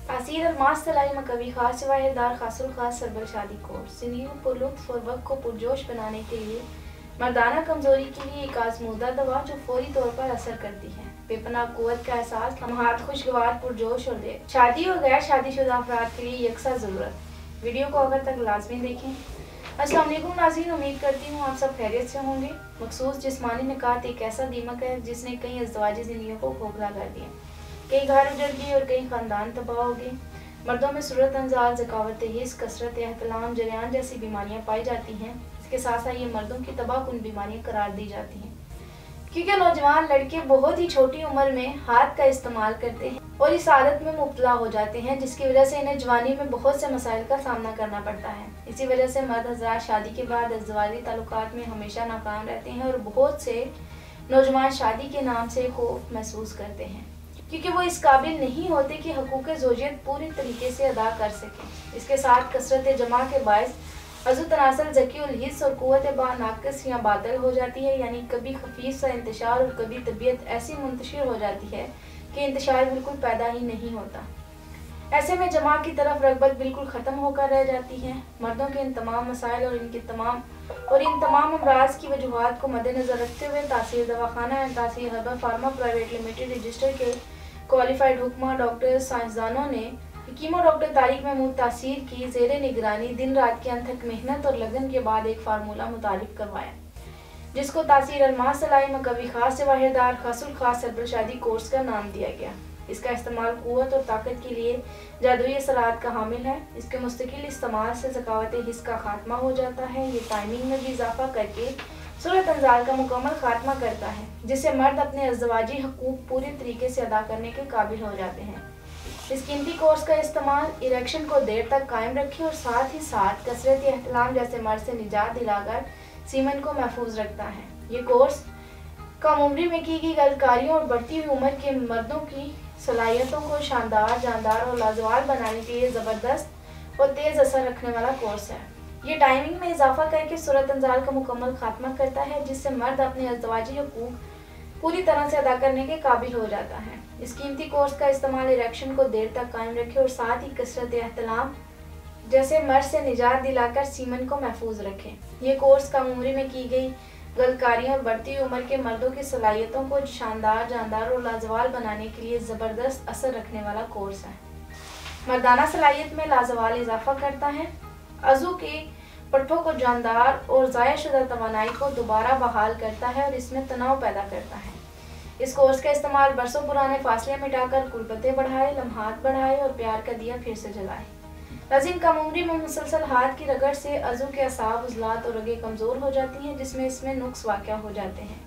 तासीर अलमास तलाई मकवी खास वाहिदार खासुल खास सरबल शादी कोर्स जिंदगी को लुत्फ और वक्त को पुरजोश बनाने के लिए मर्दाना कमजोरी के लिए एक आजमूदा दवा जो फौरी तौर पर असर करती है। बेपनाह कुव्वत का एहसास, लम्हात खुशगवार, पुरजोश और देर, शादी और गैर शादीशुदा अफराद के लिए यकसा ज़रूरत। वीडियो को आखिर तक लाजमी देखें। अस्सलाम वालेकुम नाज़रीन, उम्मीद करती हूँ आप सब खैरियत से होंगे। मखसूस जिस्मानी निकात एक ऐसा दीमक है जिसने कई अज़वाजी ज़िंदगियों को खोखला कर दिया। कई घर उजड़ गए और कई ख़ानदान तबाह हो गए। मर्दों में सूरत अंजाल, ज़कावत हिस्स, कसरत एहतलाम, जरियान जैसी बीमारियाँ पाई जाती हैं। इसके साथ साथ ये मर्दों की तबाहकुन बीमारियाँ करार दी जाती हैं, क्योंकि नौजवान लड़के बहुत ही छोटी उम्र में हाथ का इस्तेमाल करते हैं और इस आदत में मुब्तला हो जाते हैं, जिसकी वजह से इन्हें जवानी में बहुत से मसाइल का सामना करना पड़ता है। इसी वजह से मर्द हज़रात शादी के बाद अज़वाजी ताल्लुकात में हमेशा नाकाम रहते हैं और बहुत से नौजवान शादी के नाम से खौफ महसूस करते हैं, क्योंकि वो इस काबिल नहीं होते कि हकूक़ ज़ौजियत पूरी तरीके से अदा कर सकें। इसके साथ कसरत जमा के बायस अज़ु तनासल, ज़की उल हिस्स और क़ुव्वत बा नाक़िस या बातल हो जाती है, यानी कभी खफीफ सा इंतशार और कभी तबीयत ऐसी मुंतशिर हो जाती है कि इंतशार बिल्कुल पैदा ही नहीं होता। ऐसे में जमा की तरफ रग़बत बिल्कुल ख़त्म होकर रह जाती है। मर्दों के इन तमाम मसाइल और इन तमाम अमराज़ की वजूहात को मद्देनज़र रखते हुए तासीर दवाखाना एंड तासीर herbal pharma private limited register के क्वालिफाइड हुक्मा डॉक्टर साइंसदानों ने कीमो डॉक्टर तारिक महमूद तासीर की ज़ेरे निगरानी दिन रात की अनथक मेहनत और लगन के बाद एक फार्मूला मुतारिफ करवाया, जिसको तासीर अलमास तलाई मकवी खास वाहिदार खासुल खास सरबल शादी कोर्स का नाम दिया गया। इसका इस्तेमाल क़ुव्वत और ताकत के लिए जादुई असरात का हामिल है। इसके मुस्तकिल इस्तेमाल से ज़कावत हिस्स का खात्मा हो जाता है। ये टाइमिंग में भी इजाफा करके सूरत अंजाल का मुकम्मल खात्मा करता है, जिससे मर्द अपने अज़वाजी हकूक़ पूरे तरीके से अदा करने के काबिल हो जाते हैं। इस कीमती कोर्स का इस्तेमाल इरेक्शन को देर तक कायम रखे और साथ ही साथ कसरत एहतलाम जैसे मर्द से निजात दिलाकर सीमन को महफूज रखता है। ये कोर्स कम उम्री में की गई गलकारियों और बढ़ती हुई उम्र के मर्दों की सलाहियतों को शानदार, जानदार और लाजवाब बनाने के लिए ज़बरदस्त और तेज़ असर रखने वाला कोर्स है। ये टाइमिंग में इजाफा करके सूरत अंजाल का मुकम्मल खात्मा करता है, जिससे मर्द अपने अज़वाजी हकूक़ पूरी तरह से अदा करने के काबिल हो जाता है। इस कीमती कोर्स का इस्तेमाल इरेक्शन को देर तक कायम रखे और साथ ही कसरत एहतलाम जैसे मर्द से निजात दिलाकर सीमन को महफूज रखें। ये कोर्स कम उम्री में की गई गलकारियों और बढ़ती हुई उम्र के मर्दों की सलाहियतों को शानदार, जानदार और लाजवाब बनाने के लिए ज़बरदस्त असर रखने वाला कोर्स है। मर्दाना सलाहियत में लाजवाब इजाफा करता है, अज़ू के पट्ठों को जानदार और ज़ाया शुदा तवानाई को दोबारा बहाल करता है और इसमें तनाव पैदा करता है। इस कोर्स का इस्तेमाल बरसों पुराने फासले मिटाकर कुर्बतें बढ़ाए, लम्हात बढ़ाए और प्यार का दिया फिर से जलाए। नाज़रीन, कम उम्री में मुसलसल हाथ की रगड़ से अज़ू के असाब, उज़लात और रगें कमज़ोर हो जाती हैं, जिसमें इसमें नुक्स वाक़या हो जाते हैं,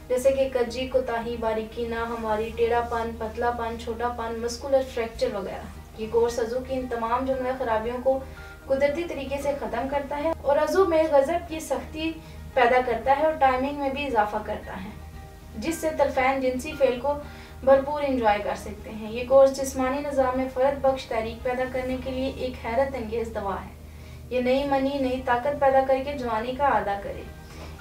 जैसे कि कज्जी, कोताही, बारीकी, नाहमारी, टेढ़ापन, पतलापन, छोटापन, मस्कुलर फ्रैक्चर वगैरह। ये कोर्स अज़ू की इन तमाम जुमला खराबियों को कुदरती तरीके से ख़त्म करता है और अज़ू में गज़ब की सख्ती पैदा करता है और टाइमिंग में भी इजाफा करता है, जिससे तरफ़ैन जिनसी फेल को भरपूर इंजॉय कर सकते हैं। ये कोर्स जिस्मानी निज़ाम में फ़र्द बख्श तहरीक पैदा करने के लिए एक हैरत अंगेज़ दवा है। ये नई मनी, नई ताकत पैदा करके जवानी का आदा करे।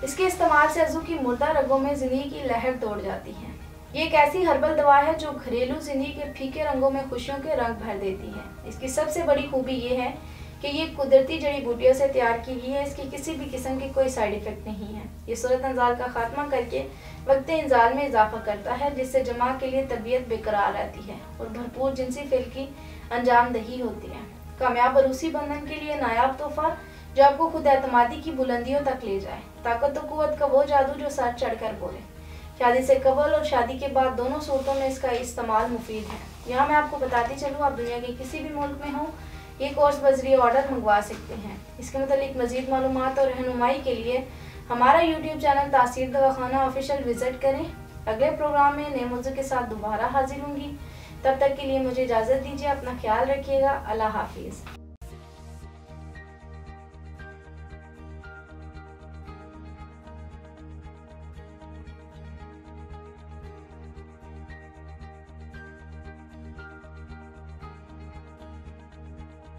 इसके इस्तेमाल से अज़ू की मुर्दा रगों में ज़िंदगी की लहर दौड़ जाती है। ये एक ऐसी हर्बल दवा है जो घरेलू ज़िंदगी के फीके रंगों में खुशियों के रंग भर देती है। इसकी सबसे बड़ी खूबी ये है कि ये कुदरती जड़ी बूटियों से तैयार की गई है। इसकी किसी भी किस्म की कोई साइड इफ़ेक्ट नहीं है। ये सूरत अंजाल का खात्मा करके वक्त इंजाल में इजाफा करता है, जिससे जमा के लिए तबीयत बेकरार रहती है और भरपूर जिनसी फेल की अंजाम दही होती है। कामयाब अरूसी बंधन के लिए नायाब तोहफा जो आपको खुद एतमादी की बुलंदियों तक ले जाए। ताकत और कुव्वत का वो जादू जो सर चढ़कर बोले। शादी से कबल और शादी के बाद दोनों सूरतों में इसका इस्तेमाल मुफीद है। यहाँ मैं आपको बताती चलूँ, आप दुनिया के किसी भी मुल्क में हों, ये कोर्स बजरी ऑर्डर मंगवा सकते हैं। इसके मतलब मज़ीद मालूमात और रहनुमाई के लिए हमारा यूट्यूब चैनल तासीर दवाखाना ऑफिशियल विजिट करें। अगले प्रोग्राम में नए मौजू के साथ दोबारा हाजिर होंगी। तब तक के लिए मुझे इजाज़त दीजिए। अपना ख्याल रखिएगा। अल्लाह हाफिज़।